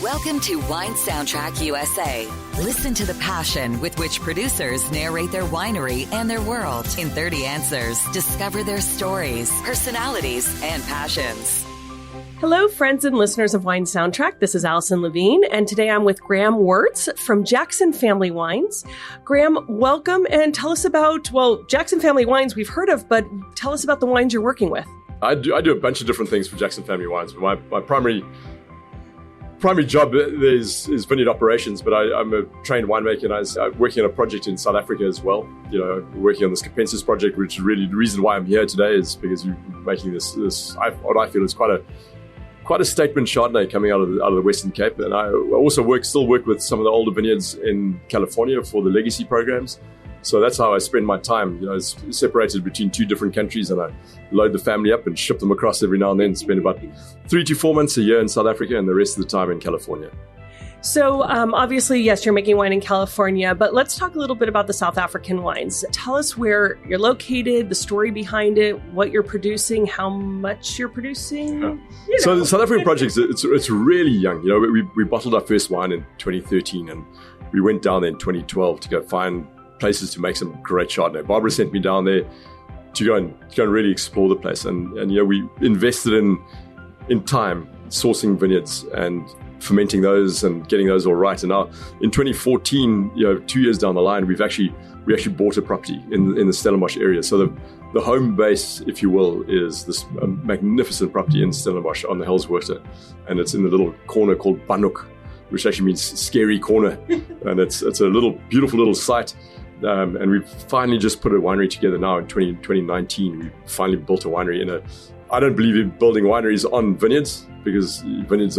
Welcome to Wine Soundtrack USA. Listen to the passion with which producers narrate their winery and their world in 30 answers. Discover their stories, personalities, and passions. Hello, friends and listeners of Wine Soundtrack. This is Allison Levine, and today I'm with Graham Weerts from Jackson Family Wines. Graham, welcome, and tell us about, Jackson Family Wines we've heard of, but tell us about the wines you're working with. I do a bunch of different things for Jackson Family Wines. My primary job is vineyard operations, but I'm a trained winemaker, and I'm working on a project in South Africa as well. You know, working on this Capensis project, which is really the reason why I'm here today, is because you're making this what I feel is quite a statement Chardonnay coming out of the Western Cape. And I also still work with some of the older vineyards in California for the legacy programs. So that's how I spend my time. You know, it's separated between two different countries, and I load the family up and ship them across every now and then. Spend about 3 to 4 months a year in South Africa, and the rest of the time in California. So obviously, yes, you're making wine in California, but let's talk a little bit about the South African wines. Tell us where you're located, the story behind it, what you're producing, how much you're producing. Yeah. So the South African project, it's really young. You know, we bottled our first wine in 2013, and we went down there in 2012 to go find places to make some great Chardonnay. Barbara sent me down there to go and really explore the place, and you know, we invested in time sourcing vineyards and fermenting those and getting those all right. And now in 2014, you know, 2 years down the line, we actually bought a property in the Stellenbosch area. So the home base, if you will, is this magnificent property in Stellenbosch on the Hellswater, and it's in the little corner called Banhoek, which actually means scary corner. And it's a beautiful little site. And we've finally just put a winery together now in 2019. We finally built a winery I don't believe in building wineries on vineyards, because vineyards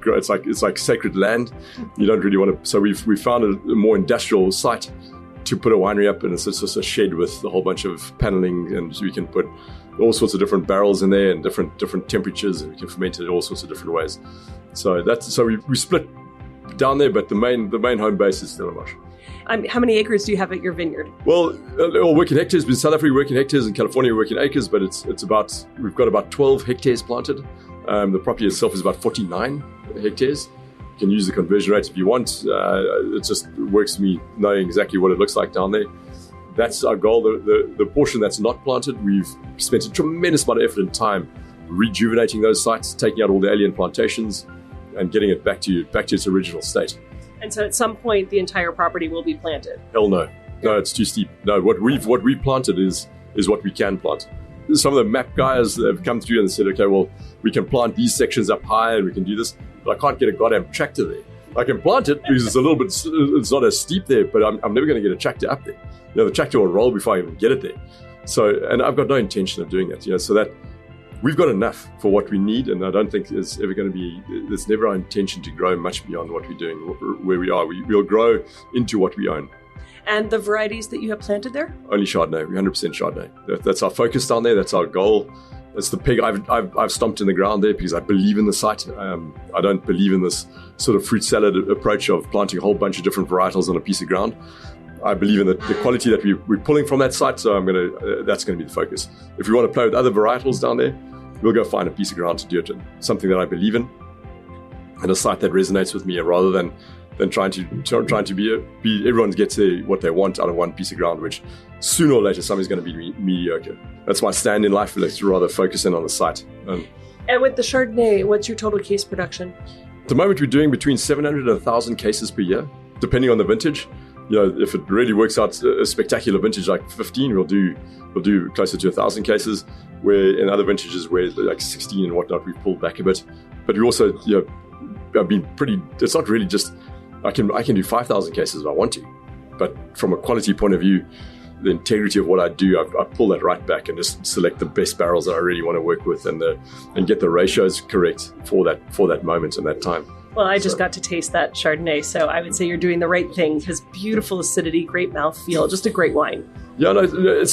it's like sacred land. You don't really want to. So we found a more industrial site to put a winery up, and it's just a shed with a whole bunch of paneling, and we can put all sorts of different barrels in there and different temperatures, and we can ferment it all sorts of different ways. So we split down there, but the main home base is Stellenbosch. How many acres do you have at your vineyard? Well, all work in hectares. In South Africa, we work in hectares. In California, we work in acres. But we've got about 12 hectares planted. The property itself is about 49 hectares. You can use the conversion rate if you want. It just works for me knowing exactly what it looks like down there. That's our goal. The portion that's not planted, we've spent a tremendous amount of effort and time rejuvenating those sites, taking out all the alien plantations, and getting it back to its original state. And so at some point, the entire property will be planted? Hell no. No, it's too steep. No, what we've planted is what we can plant. Some of the map guys have come through and said, okay, well, we can plant these sections up high and we can do this, but I can't get a goddamn tractor there. I can plant it because it's not as steep there, but I'm never going to get a tractor up there. You know, the tractor will roll before I even get it there. So, and I've got no intention of doing that, you know, so that we've got enough for what we need, and I don't think there's never our intention to grow much beyond what we're doing, where we are. We'll grow into what we own. And the varieties that you have planted there? Only Chardonnay, 100% Chardonnay. That's our focus down there, that's our goal. It's the peg I've stomped in the ground there because I believe in the site. I don't believe in this sort of fruit salad approach of planting a whole bunch of different varietals on a piece of ground. I believe in the quality that we're pulling from that site, so that's going to be the focus. If we want to play with other varietals down there, we'll go find a piece of ground to do it in, something that I believe in, and a site that resonates with me, rather than trying to be everyone gets what they want out of one piece of ground, which sooner or later somebody's going to be mediocre. That's my stand in life. Let's rather focus in on the site. And with the Chardonnay, what's your total case production? At the moment, we're doing between 700 and 1,000 cases per year, depending on the vintage. You know, if it really works out a spectacular vintage like 15, we'll do closer to 1,000 cases. Where in other vintages where like 16 and whatnot, we've pulled back a bit. But we also, you know, I've been pretty. It's not really just I can do 5,000 cases if I want to, but from a quality point of view, the integrity of what I do, I pull that right back and just select the best barrels that I really want to work with, and get the ratios correct for that moment and that time. Well, I just got to taste that Chardonnay, so I would say you're doing the right thing. Has beautiful acidity, great mouthfeel, just a great wine. Yeah, no,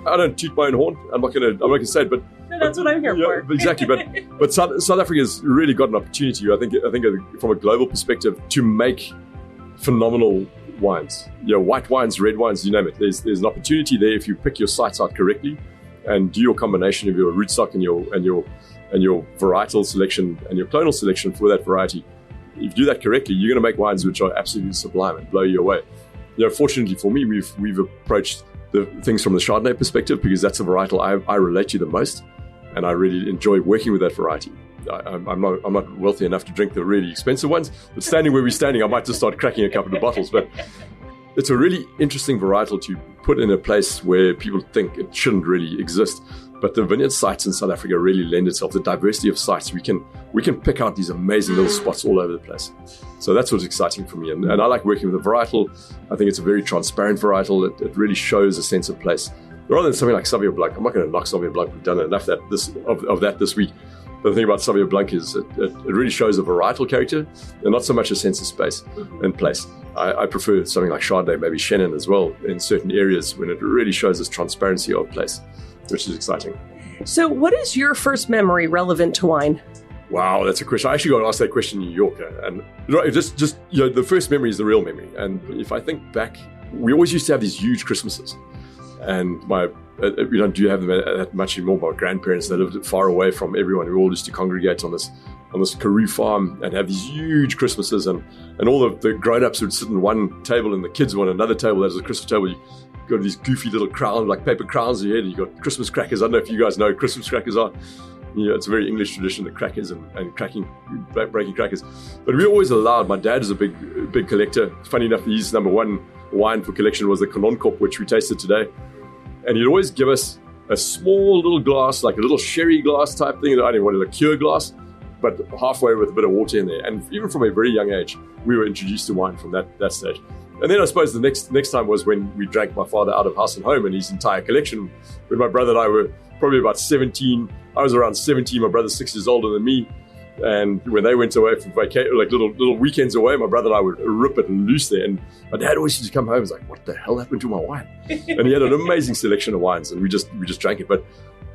I don't toot my own horn. I'm not gonna say it, but no, that's what I'm here for. Exactly, but South Africa has really got an opportunity. I think from a global perspective, to make phenomenal wines. You know, white wines, red wines, you name it. There's an opportunity there if you pick your sites out correctly and do your combination of your rootstock and your varietal selection and your clonal selection for that variety. if you do that correctly, you're going to make wines which are absolutely sublime and blow you away. Fortunately for me, we've approached the things from the Chardonnay perspective, because that's a varietal I relate to the most, and I really enjoy working with that variety. I'm not wealthy enough to drink the really expensive ones, but standing where we're standing, I might just start cracking a couple of bottles. But it's a really interesting varietal to put in a place where people think it shouldn't really exist. But the vineyard sites in South Africa really lend itself to the diversity of sites. We can pick out these amazing little spots all over the place. So that's what's exciting for me. And I like working with a varietal. I think it's a very transparent varietal. It really shows a sense of place. Rather than something like Sauvignon Blanc, I'm not going to knock Sauvignon Blanc. We've done enough of that this week. But the thing about Sauvignon Blanc is it really shows a varietal character and not so much a sense of space and place. I prefer something like Chardonnay, maybe Chenin as well, in certain areas when it really shows this transparency of place, which is exciting. So what is your first memory relevant to wine? Wow, that's a question. I actually got asked that question in New York. And just the first memory is the real memory. And if I think back, we always used to have these huge Christmases. And we don't do have them that much anymore. My grandparents, they lived far away from everyone. We all used to congregate on this Karoo farm and have these huge Christmases, and all the grown-ups would sit in one table and the kids were on another table. There's a Christmas table. You got these goofy little crowns, like paper crowns on your head. You got Christmas crackers. I don't know if you guys know what Christmas crackers are. It's a very English tradition, the crackers and breaking crackers. But we always allowed, my dad is a big collector. Funny enough, his number one wine for collection was the Kanonkop, which we tasted today. And he'd always give us a small little glass, like a little sherry glass type thing. I didn't want a liqueur glass, but halfway with a bit of water in there. And even from a very young age, we were introduced to wine from that stage. And then I suppose the next time was when we drank my father out of house and home and his entire collection. When my brother and I were probably about 17, I was around 17, my brother's 6 years older than me. And when they went away for vacation, like little weekends away, my brother and I would rip it loose there. And my dad always used to come home and was like, what the hell happened to my wine? And he had an amazing selection of wines, and we just drank it. But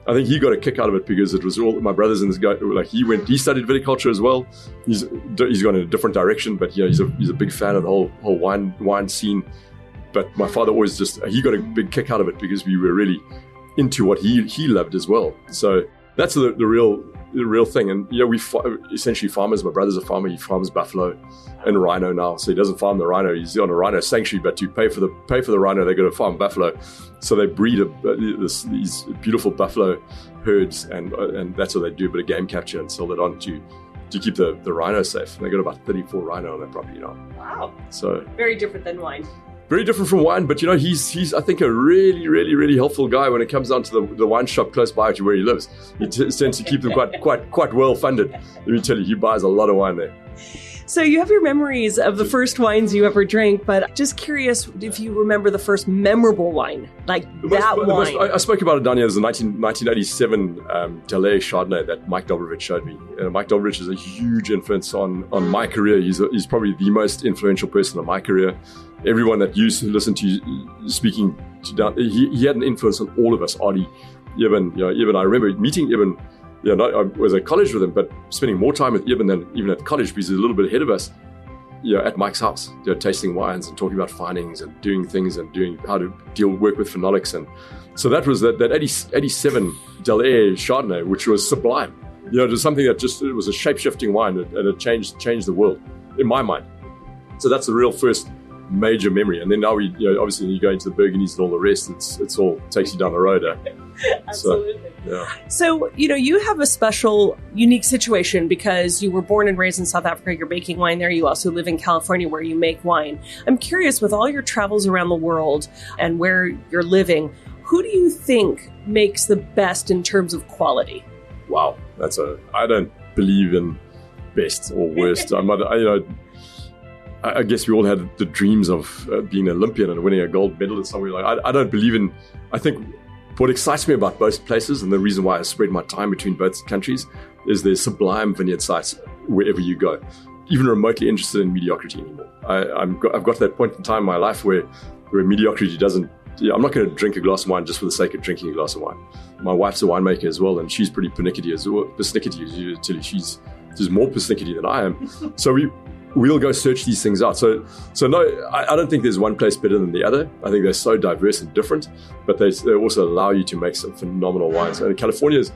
I think he got a kick out of it because it was all my brothers and this guy. Like he studied viticulture as well. He's gone in a different direction, but he's a big fan of the whole wine scene. But my father always he got a big kick out of it because we were really into what he loved as well. So that's the real thing. And we essentially farmers. My brother's a farmer. He farms buffalo and rhino now, so he doesn't farm the rhino. He's on a rhino sanctuary, but to pay for the rhino, they got to farm buffalo. So they breed these beautiful buffalo herds, and that's what they do. A bit of game capture and sell it on to keep the rhino safe. And they got about 34 rhino on their property now. Wow! So very different than wine. Very different from wine, but he's I think a really, really, really helpful guy when it comes down to the wine shop close by to where he lives. He tends to keep them quite well funded. Let me tell you, he buys a lot of wine there. So you have your memories of the first wines you ever drank, but just curious if you remember the first memorable wine, like wine. I spoke about it down here as the 1987 Delay Chardonnay that Mike Dobrovich showed me. Mike Dobrovich is a huge influence on my career. He's probably the most influential person in my career. Everyone that used to listen to you speaking to down, he had an influence on all of us. Adi, Ibn, I remember meeting Ibn. I was at college with him, but spending more time with Ibn than even at college because he's a little bit ahead of us. At Mike's house, tasting wines and talking about findings and doing things and doing how to work with phenolics. And so that was that 87 Delay Chardonnay, which was sublime. It was something that it was a shape-shifting wine, and it changed the world in my mind. So that's the real first major memory. And then now we, obviously, you go into the Burgundies and all the rest. It's all takes you down the road. Absolutely. So, you have a special, unique situation because you were born and raised in South Africa. You're making wine there. You also live in California where you make wine. I'm curious, with all your travels around the world and where you're living, who do you think makes the best in terms of quality? Wow, I don't believe in best or worst. I guess we all had the dreams of being an Olympian and winning a gold medal or somewhere. I don't believe in. I think what excites me about both places, and the reason why I spread my time between both countries, is there's sublime vineyard sites wherever you go. Even remotely interested in mediocrity anymore. I've got to that point in time in my life where mediocrity doesn't. I'm not going to drink a glass of wine just for the sake of drinking a glass of wine. My wife's a winemaker as well, and she's pretty persnickety as well. She's more persnickety than I am. So we'll go search these things out. So no, I don't think there's one place better than the other. I think they're so diverse and different, but they also allow you to make some phenomenal wines. And California is,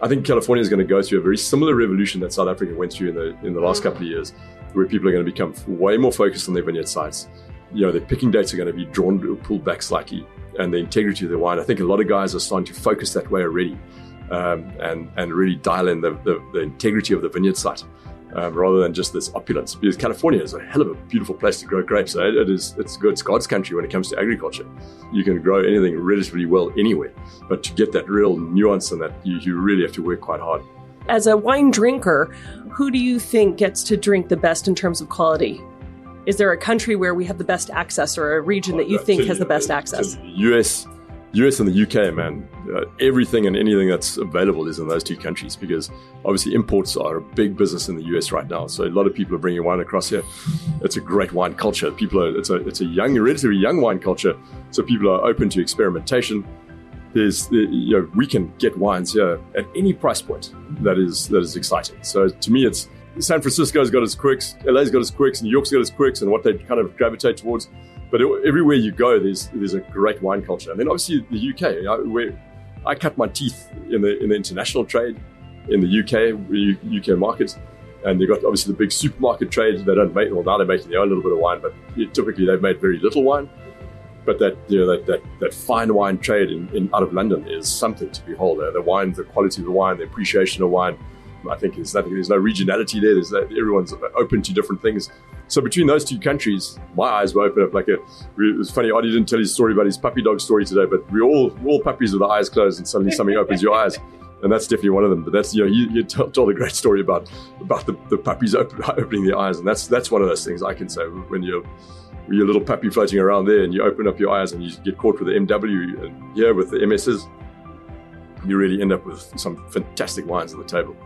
I think California is going to go through a very similar revolution that South Africa went through in the last couple of years, where people are going to become way more focused on their vineyard sites. Their picking dates are going to be pulled back slightly, and the integrity of the wine. I think a lot of guys are starting to focus that way already, and really dial in the integrity of the vineyard site, rather than just this opulence. Because California is a hell of a beautiful place to grow grapes. It's good. It's God's country when it comes to agriculture. You can grow anything relatively well anywhere, but to get that real nuance and that, you really have to work quite hard. As a wine drinker, who do you think gets to drink the best in terms of quality? Is there a country where we have the best access, or a region that you think has the best access? US and the UK, man. Everything and anything that's available is in those two countries, because obviously imports are a big business in the US right now. So a lot of people are bringing wine across here. It's a great wine culture. It's a relatively young wine culture. So people are open to experimentation. We can get wines here at any price point that is exciting. So to me, it's San Francisco's got its quirks, LA's got its quirks, New York's got its quirks, and what they kind of gravitate towards. But everywhere you go, there's a great wine culture. And then obviously the UK, where I cut my teeth in the international trade in the UK market, and they've got obviously the big supermarket trade. They don't make, well, now they're making their own little bit of wine, but typically they've made very little wine. But that fine wine trade in out of London is something to behold. The wine, the quality of the wine, the appreciation of wine. I think there's no regionality there. Everyone's open to different things. So between those two countries, my eyes were open up it was funny. Audie didn't tell his story about his puppy dog story today, but we're all puppies with the eyes closed, and suddenly something opens your eyes. And that's definitely one of them. But that's, you told a great story about the puppies opening their eyes. And that's one of those things I can say when you're your little puppy floating around there and you open up your eyes and you get caught with the MW and with the MSs, you really end up with some fantastic wines on the table.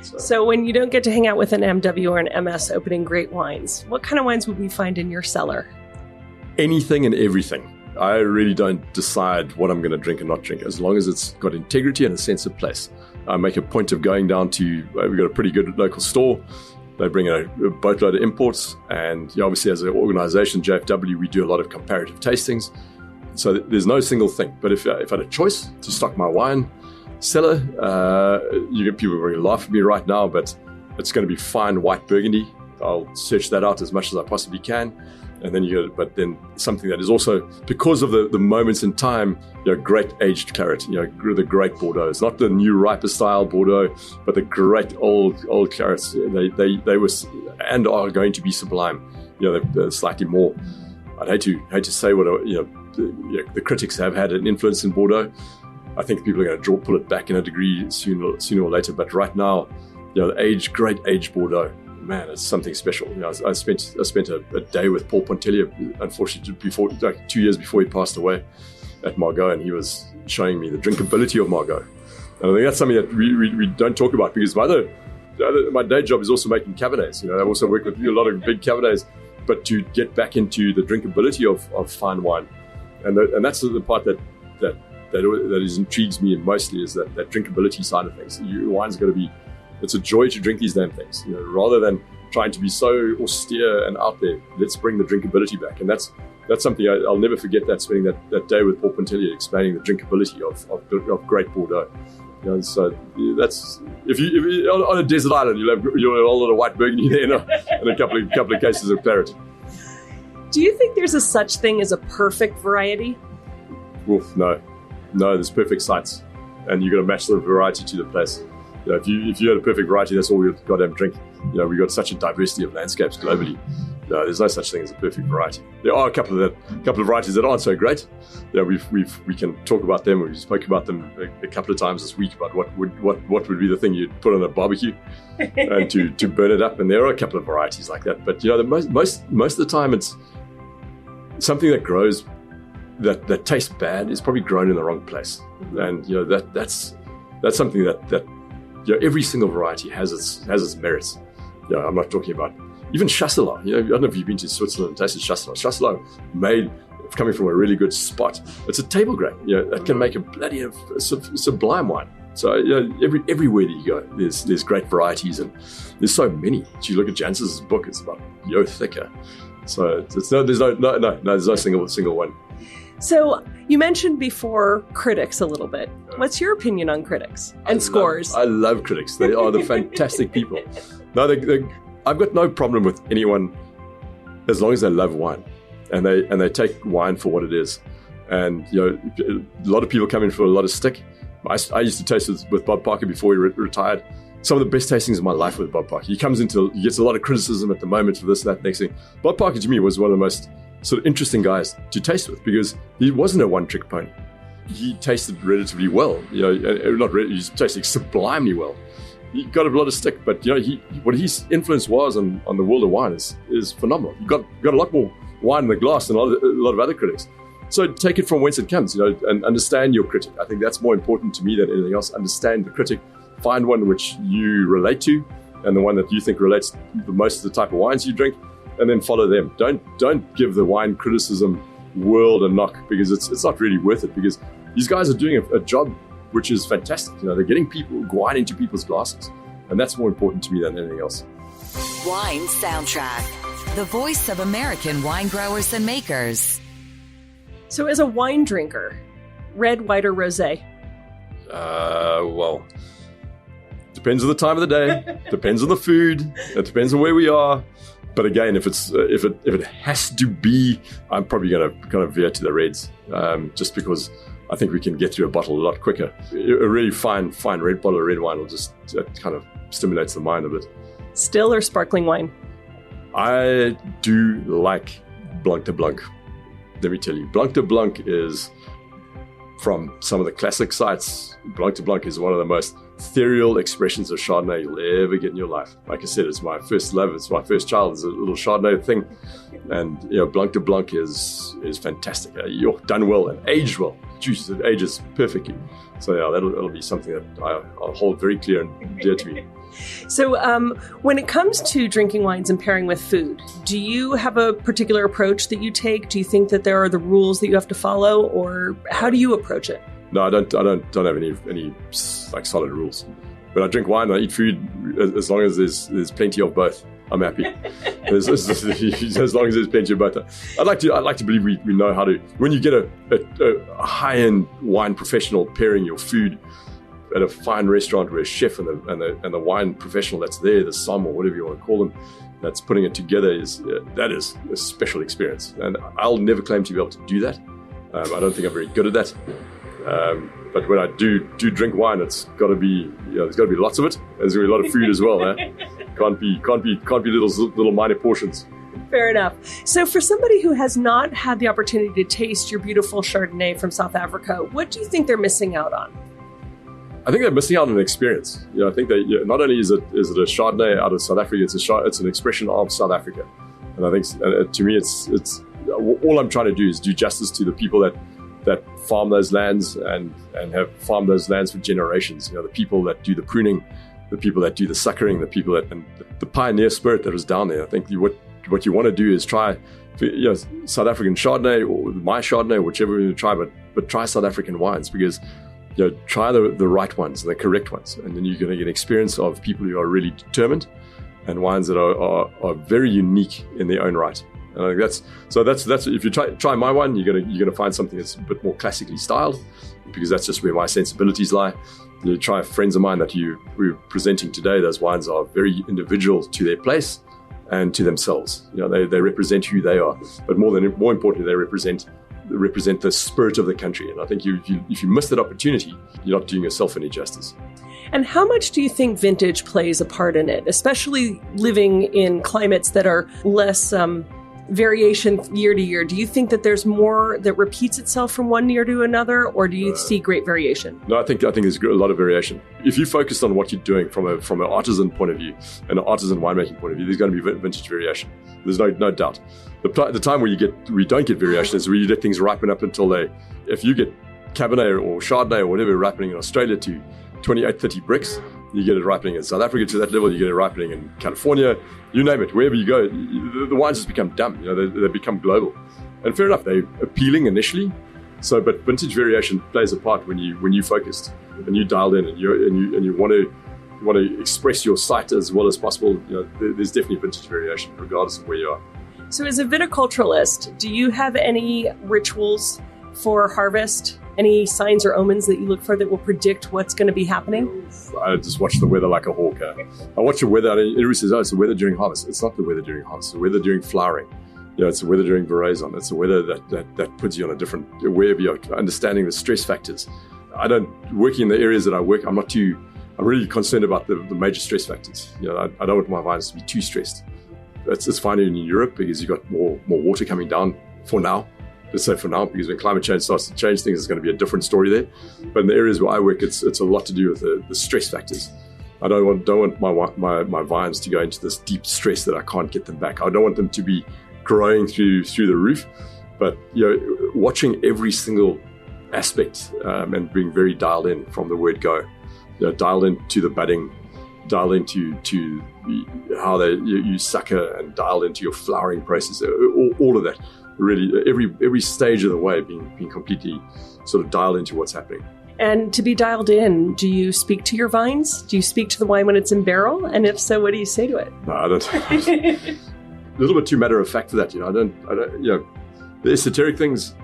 So when you don't get to hang out with an MW or an MS opening great wines, what kind of wines would we find in your cellar? Anything and everything. I really don't decide what I'm going to drink and not drink, as long as it's got integrity and a sense of place. I make a point of going down to, we've got a pretty good local store. They bring a boatload of imports, and obviously as an organization, JFW, we do a lot of comparative tastings. So there's no single thing. But if I had a choice to stock my wine cellar, you get people are going to laugh at me right now, but it's going to be fine white Burgundy. I'll search that out as much as I possibly can. And then but then something that is also, because of the moments in time, great aged claret, the great Bordeaux. It's not the new riper style Bordeaux, but the great old clarets. They were and are going to be sublime. They're slightly more. I'd hate to say what the critics have had an influence in Bordeaux. I think people are going to pull it back in a degree sooner or later. But right now, the great aged Bordeaux. Man, it's something special. I spent a day with Paul Pontellier, unfortunately, 2 years before he passed away, at Margaux, and he was showing me the drinkability of Margaux. And I think that's something that we don't talk about, because my day job is also making Cabernets. I also work with a lot of big Cabernets, but to get back into the drinkability of fine wine, and that's the part that intrigues me mostly, is that drinkability side of things. Wine's got to be. It's a joy to drink these damn things, rather than trying to be so austere and out there. Let's bring the drinkability back. And that's something I'll never forget, spending that day with Paul Pontellier explaining the drinkability of great Bordeaux. So that's, if you on a desert island, you'll have a whole lot of white Burgundy there and a couple of cases of claret. Do you think there's a such thing as a perfect variety? Oof, no, there's perfect sites, and you've got to match the variety to the place. If you had a perfect variety, that's all we've got to drink. We've got such a diversity of landscapes globally. There's no such thing as a perfect variety. There are a couple of varieties that aren't so great. We can talk about them. We spoke about them a couple of times this week about what would be the thing you'd put on a barbecue and to burn it up. And there are a couple of varieties like that. But most of the time, it's something that grows that tastes bad is probably grown in the wrong place. And that's something that every single variety has its merits. I'm not talking about even Chasselas. I don't know if you've been to Switzerland and tasted Chasselas. Chasselas made coming from a really good spot. It's a table grape. That can make a bloody sublime wine. So everywhere that you go, there's great varieties, and there's so many. If you look at Janssens' book, it's about thicker. So there's no single one. So you mentioned before critics a little bit. What's your opinion on critics and scores? I love critics. They are the fantastic people. No, I've got no problem with anyone as long as they love wine and they take wine for what it is. And a lot of people come in for a lot of stick. I used to taste with Bob Parker before he retired. Some of the best tastings of my life with Bob Parker. He gets a lot of criticism at the moment for this, that, next thing. Bob Parker to me was one of the most sort of interesting guys to taste with because he wasn't a one-trick pony. He tasted relatively well, he tasted sublimely well. He got a lot of stick, but what his influence was on the world of wine is phenomenal. He got a lot more wine in the glass than a lot of other critics. So take it from whence it comes, and understand your critic. I think that's more important to me than anything else. Understand the critic, find one which you relate to, and the one that you think relates the most to the type of wines you drink, and then follow them. Don't give the wine criticism world a knock because it's not really worth it because these guys are doing a job which is fantastic. They're getting wine into people's glasses, and that's more important to me than anything else. Wine Soundtrack, the voice of American wine growers and makers. So as a wine drinker, red, white, or rosé? Well, depends on the time of the day, depends on the food, it depends on where we are. But again, if it has to be, I'm probably going to kind of veer to the reds, just because I think we can get through a bottle a lot quicker. A really fine red bottle of red wine will just kind of stimulates the mind a bit. Still or sparkling wine? I do like Blanc de Blanc. Let me tell you, Blanc de Blanc is from some of the classic sites. Blanc de Blanc is one of the most ethereal expressions of Chardonnay you'll ever get in your life. Like I said, it's my first love. It's my first child. It's a little Chardonnay thing. And, Blanc de Blanc is fantastic. You're done well and aged well. Juice, it ages perfectly. So, yeah, that'll be something that I'll hold very clear and dear to me. So when it comes to drinking wines and pairing with food, do you have a particular approach that you take? Do you think that there are the rules that you have to follow, or how do you approach it? No, I don't have any like solid rules. When I drink wine, I eat food as long as there's plenty of both. I'm happy. As long as there's plenty of both. I'd like to believe we know how to. When you get a high-end wine professional pairing your food at a fine restaurant where a chef and the wine professional that's there, the somm or whatever you want to call them, that's putting it together that is a special experience. And I'll never claim to be able to do that. I don't think I'm very good at that. But when I do drink wine, it's got to be there's got to be lots of it. There's going to be a lot of food as well. Can't be little minor portions. Fair enough. So for somebody who has not had the opportunity to taste your beautiful Chardonnay from South Africa, what do you think they're missing out on? I think they're missing out on an experience. I think that not only is it a Chardonnay out of South Africa, it's an expression of South Africa. And I think to me, it's all I'm trying to do is do justice to the people that farm those lands and have farmed those lands for generations. The people that do the pruning, the people that do the suckering, the people and the pioneer spirit that was down there. I think what you want to do is try South African Chardonnay or my Chardonnay, whichever you try, but try South African wines because try the right ones, the correct ones, and then you're going to get an experience of people who are really determined and wines that are very unique in their own right. And I think that's if you try my wine, you're gonna find something that's a bit more classically styled because that's just where my sensibilities lie. You try friends of mine that we're presenting today; those wines are very individual to their place and to themselves. They represent who they are, but more importantly, they represent the spirit of the country. And I think if you miss that opportunity, you're not doing yourself any justice. And how much do you think vintage plays a part in it, especially living in climates that are less variation year to year? Do you think that there's more that repeats itself from one year to another, or do you see great variation? No, I think there's a lot of variation. If you focus on what you're doing from an artisan point of view and an artisan winemaking point of view, there's going to be vintage variation. There's no doubt. The time where we don't get variation is where you let things ripen up until if you get Cabernet or Chardonnay or whatever ripening in Australia to 28, 30 bricks, you get it ripening in South Africa to that level, you get it ripening in California, you name it, wherever you go, the wines just become dumb, they become global. And fair enough, they're appealing initially, but vintage variation plays a part when you focused and you dialed in and you want to express your site as well as possible. There's definitely vintage variation regardless of where you are. So as a viticulturalist, do you have any rituals for harvest? Any signs or omens that you look for that will predict what's going to be happening? I just watch the weather like a hawk. I watch the weather, and everybody says, oh, it's the weather during harvest. It's not the weather during harvest. It's the weather during flowering. It's the weather during veraison. It's the weather that puts you on a different way of your understanding the stress factors. Working in the areas that I work, I'm really concerned about the major stress factors. I don't want my vines to be too stressed. It's fine in Europe because you've got more water coming down for now. Let's say for now, because when climate change starts to change things, it's going to be a different story there. But in the areas where I work, it's a lot to do with the stress factors. I don't want my vines to go into this deep stress that I can't get them back. I don't want them to be growing through the roof. But watching every single aspect and being very dialed in from the word go. Dialed into the budding, dialed into how you sucker, and dialed into your flowering process. All of that. Really, every stage of the way being completely sort of dialed into what's happening. And to be dialed in, do you speak to your vines? Do you speak to the wine when it's in barrel? And if so, what do you say to it? No, I don't. A little bit too matter of fact for that. I don't. The esoteric things,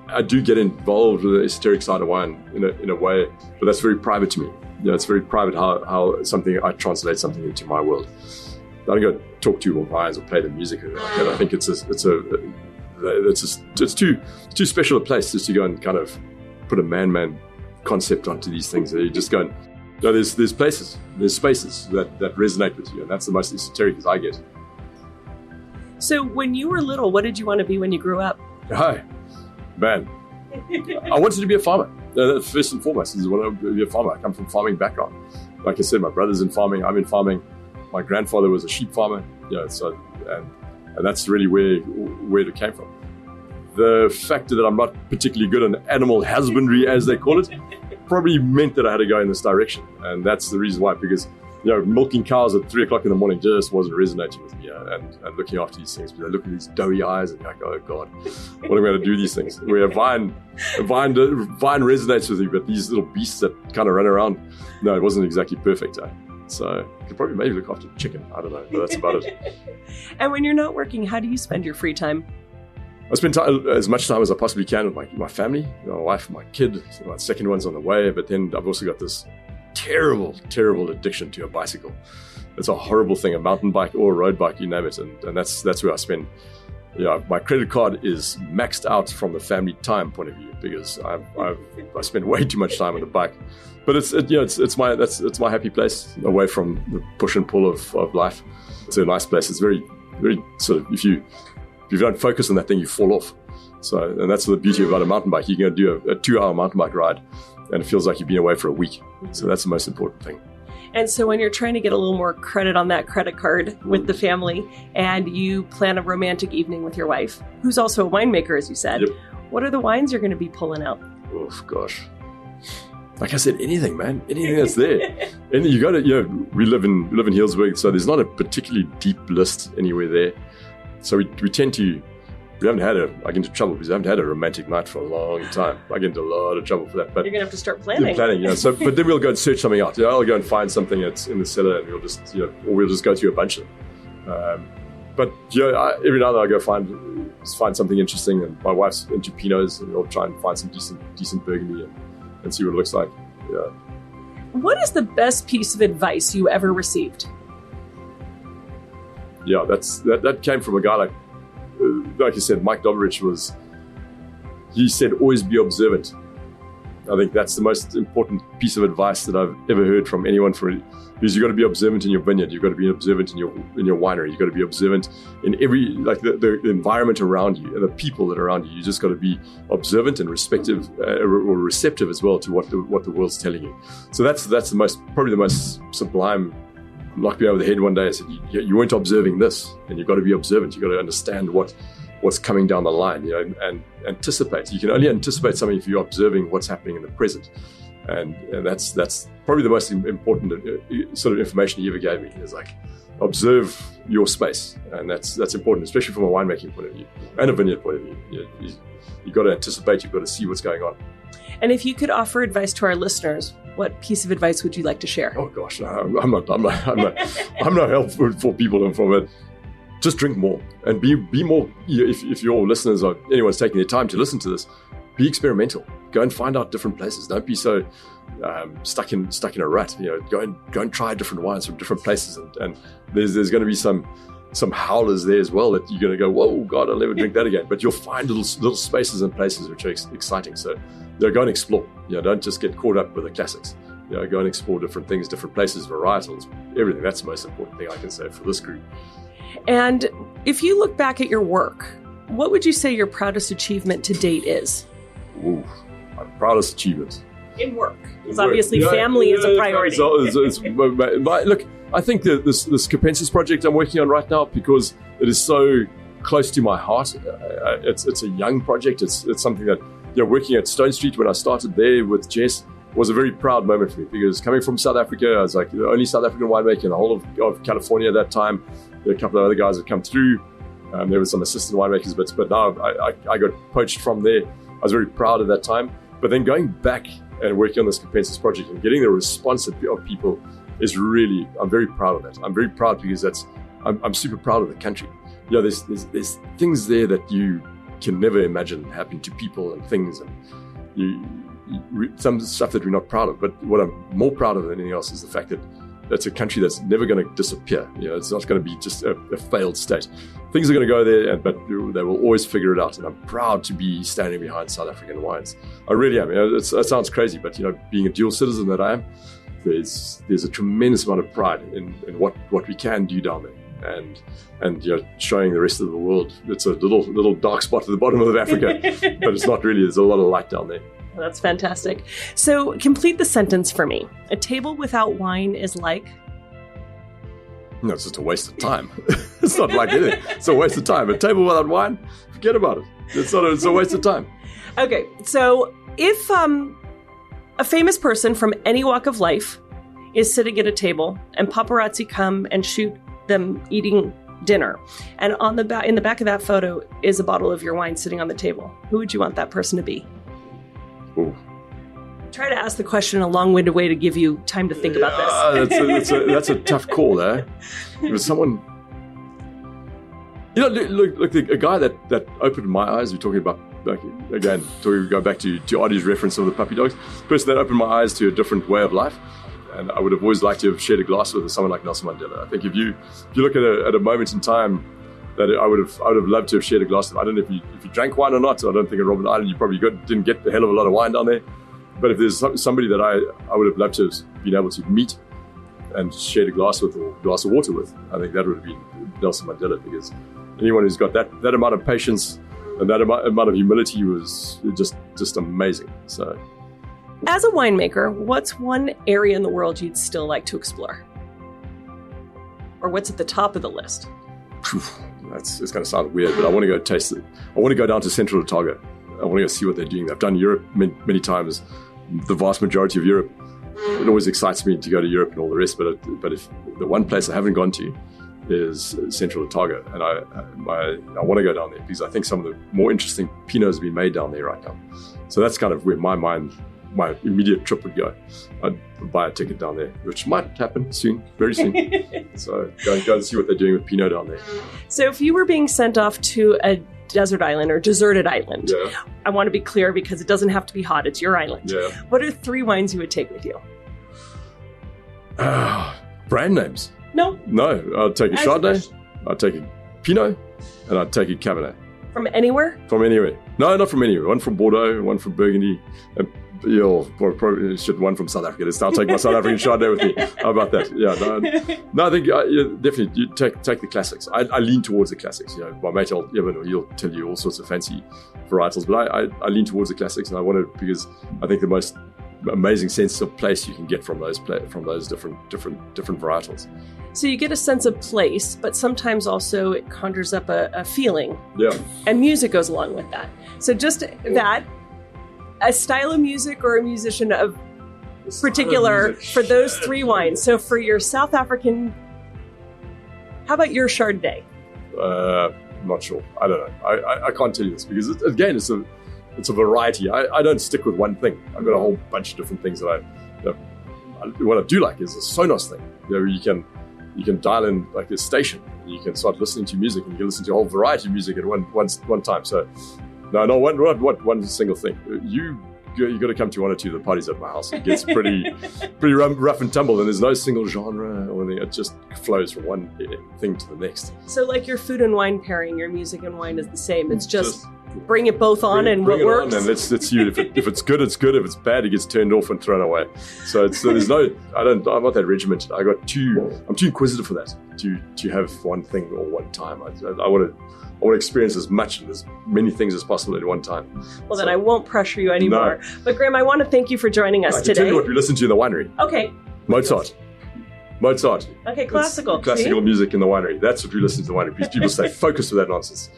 I do get involved with the esoteric side of wine in a way, but that's very private to me. It's very private how I translate something into my world. I don't go talk to your vines or play the music or anything like that. I think it's too special a place just to go and kind of put a man concept onto these things. You just go and there's spaces that resonate with you, and that's the most esoteric as I get. So when you were little, what did you want to be when you grew up? Hi, man. I wanted to be a farmer. First and foremost, I wanted to be a farmer. I come from farming background. Like I said, my brother's in farming. I'm in farming. My grandfather was a sheep farmer. And that's really where it came from. The fact that I'm not particularly good on animal husbandry, as they call it, probably meant that I had to go in this direction. And that's the reason why, because milking cows at 3 o'clock in the morning just wasn't resonating with me. And looking after these things, because I look at these doughy eyes and you're like, oh God, what am I going to do these things? Where vine resonates with you, but these little beasts that kind of run around, no, it wasn't exactly perfect. So you could probably maybe look after chicken. I don't know, but that's about it. And when you're not working, how do you spend your free time? I spend as much time as I possibly can with my family, my wife, my kid. My second one's on the way, but then I've also got this terrible, terrible addiction to a bicycle. It's a horrible thing, a mountain bike or a road bike, you name it. And that's where I spend. My credit card is maxed out from the family time point of view, because I spend way too much time on the bike. But it's my happy place, away from the push and pull of life. It's a nice place. It's very, very sort of, if you don't focus on that thing, you fall off. So, and that's the beauty about a mountain bike. You can do a 2-hour mountain bike ride, and it feels like you've been away for a week. So that's the most important thing. And so when you're trying to get a little more credit on that credit card with the family, and you plan a romantic evening with your wife, who's also a winemaker, as you said, Yep. What are the wines you're going to be pulling out? Oh gosh. Like I said, anything, man. Anything that's there. And you got to, we live in Healdsburg, so there's not a particularly deep list anywhere there. So we tend to, I get into trouble because I haven't had a romantic night for a long time. I get into a lot of trouble for that. But you're going to have to start planning. But then we'll go and search something out. I'll go and find something that's in the cellar, and we'll just, or we'll just go through a bunch of them. But every now and then I go find something interesting, and my wife's into Pinots, and we'll try and find some decent Burgundy and see what it looks like. Yeah. What is the best piece of advice you ever received? Yeah, that came from a guy like you said, Mike Dobberich he said, always be observant. I think that's the most important piece of advice that I've ever heard from anyone, because you've got to be observant in your vineyard, you've got to be observant in your winery, you've got to be observant in every, like the environment around you and the people that are around you. You just got to be observant and receptive as well to what the world's telling you. So that's probably the most sublime. Knocked me over the head one day. I said, you weren't observing this, and you've got to be observant. You've got to understand what's coming down the line, and anticipate. You can only anticipate something if you're observing what's happening in the present. And that's probably the most important sort of information he ever gave me, is like, observe your space. And that's important, especially from a winemaking point of view and a vineyard point of view. You've got to anticipate, you've got to see what's going on. And if you could offer advice to our listeners, what piece of advice would you like to share? Oh gosh, no, I'm not helpful for people from it. Just drink more and be more. If your listeners or anyone's taking their time to listen to this, be experimental. Go and find out different places. Don't be so stuck in a rut. Go and try different wines from different places, and there's going to be some howlers there as well that you're going to go, whoa, God, I'll never drink that again. But you'll find little spaces and places which are exciting. So go and explore. Don't just get caught up with the classics. Go and explore different things, different places, varietals, everything. That's the most important thing I can say for this group. And if you look back at your work, what would you say your proudest achievement to date is? Ooh, my proudest achievement. In work. Because obviously family is a priority. Look, I think this Capensis project I'm working on right now, because it is so close to my heart. It's a young project. It's something that, working at Stone Street when I started there with Jess was a very proud moment for me, because coming from South Africa, I was like the only South African winemaker in the whole of California at that time. There were a couple of other guys that come through. There were some assistant winemakers, but now I got poached from there. I was very proud at that time. But then going back and working on this Capensis project and getting the response of people is really, I'm very proud of that. I'm very proud because I'm super proud of the country. There's things there that you can never imagine happen to people and things, and some stuff that we're not proud of. But what I'm more proud of than anything else is the fact that that's a country that's never going to disappear. It's not going to be just a failed state. Things are going to go there, but they will always figure it out. And I'm proud to be standing behind South African wines. I really am. It sounds crazy, but being a dual citizen that I am, there's a tremendous amount of pride in what we can do down there, and showing the rest of the world. It's a little dark spot at the bottom of Africa, but it's not really. There's a lot of light down there. Well, that's fantastic. So complete the sentence for me. A table without wine is like? No, it's just a waste of time. It's not like anything. It's a waste of time. A table without wine, forget about it. It's a waste of time. Okay, so if a famous person from any walk of life is sitting at a table and paparazzi come and shoot them eating dinner, and in the back of that photo is a bottle of your wine sitting on the table, who would you want that person to be? Ooh. Try to ask the question in a long-winded way to give you time to think about this. That's a tough call, eh? It was someone... look, a guy that opened my eyes, we're talking about, go back to Artie's reference of the puppy dogs, the person that opened my eyes to a different way of life. And I would have always liked to have shared a glass with someone like Nelson Mandela. I think if you look at a moment in time that I would have loved to have shared a glass with. I don't know if you drank wine or not. I don't think at Robben Island you probably didn't get a hell of a lot of wine down there. But if there's somebody that I would have loved to have been able to meet and shared a glass with or a glass of water with, I think that would have been Nelson Mandela, because anyone who's got that amount of patience and that amount of humility was just amazing. So, as a winemaker, what's one area in the world you'd still like to explore? Or what's at the top of the list? It's going to sound weird, but I want to go taste it. I want to go down to Central Otago. I want to go see what they're doing. I've done Europe many times, the vast majority of Europe. It always excites me to go to Europe and all the rest, but if the one place I haven't gone to is Central Otago, and I want to go down there because I think some of the more interesting Pinots have been made down there right now. So that's kind of where my immediate trip would go. I'd buy a ticket down there, which might happen soon, very soon. So go and see what they're doing with Pinot down there. So if you were being sent off to a desert island or deserted island, yeah. I want to be clear because it doesn't have to be hot, it's your island. Yeah. What are 3 wines you would take with you? Brand names? No, I'll take a Chardonnay, I'll take a Pinot, and I'll take a Cabernet. From anywhere? From anywhere. No, not from anywhere. One from Bordeaux, one from Burgundy, and probably one from South Africa. I'll take my South African Chardonnay with me. How about that? Yeah, no, I think definitely you take the classics. I lean towards the classics. My mate Evan, he'll tell you all sorts of fancy varietals, but I lean towards the classics, and I want to, because I think the most amazing sense of place you can get from those different varietals. So you get a sense of place, but sometimes also it conjures up a feeling. Yeah. And music goes along with that. So just that, a style of music or a musician of particular for those 3 wines. So for your South African, how about your Chardonnay? I'm not sure. I don't know. I can't tell you this because it's a variety. I don't stick with one thing. I've got a whole bunch of different things that what I do like is a Sonos thing. You can dial in like a station. You can start listening to music, and you can listen to a whole variety of music at one time. So No, not one single thing. You got to come to one or two of the parties at my house. It gets pretty rough and tumble, and there's no single genre or anything. It just flows from one thing to the next. So like your food and wine pairing, your music and wine is the same. It's just bring it both on and bring what works. And let's you. If it's good, it's good. If it's bad, it gets turned off and thrown away. So there's no. I'm not that regimented. I'm too inquisitive for that. To have one thing or one time. I want to experience as much and as many things as possible at one time. Well, then I won't pressure you anymore. No. But Graham, I want to thank you for joining us today. Tell you what we listen to in the winery. Okay. Mozart. Okay, classical. Classical music in the winery. That's what we listen to in the winery. People stay focused with that nonsense.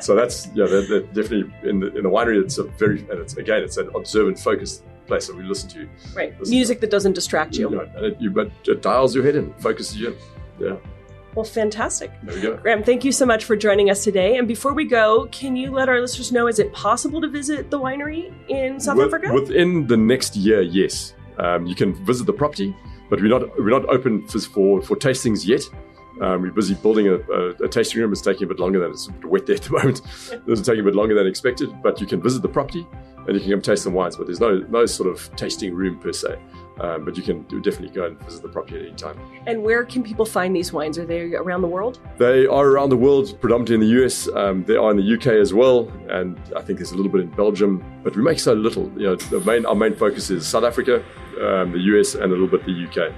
So that's they're definitely in the winery. It's an observant, focused place that we listen to. Right. Music that doesn't distract you. But it dials your head in, focuses you in. Yeah. Well, fantastic. There we go. Graham, thank you so much for joining us today. And before we go, can you let our listeners know, is it possible to visit the winery in South Africa? Within the next year, yes. You can visit the property, but we're not open for tastings yet. We're busy building a tasting room. It's taking a bit longer than it's wet there at the moment. It's taking a bit longer than expected, but you can visit the property and you can come taste some wines, but there's no sort of tasting room per se. But you can definitely go and visit the property at any time. And where can people find these wines? Are they around the world? They are around the world, predominantly in the US. They are in the UK as well, and I think there's a little bit in Belgium. But we make so little. Our main focus is South Africa, the US, and a little bit the UK.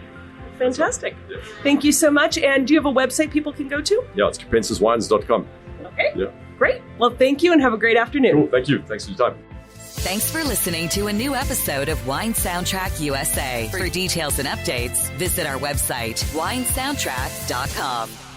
Fantastic. Yeah. Thank you so much. And do you have a website people can go to? Yeah, it's capensiswines.com. Okay. Yeah. Great. Well, thank you and have a great afternoon. Cool. Thank you. Thanks for your time. Thanks for listening to a new episode of Wine Soundtrack USA. For details and updates, visit our website, winesoundtrack.com.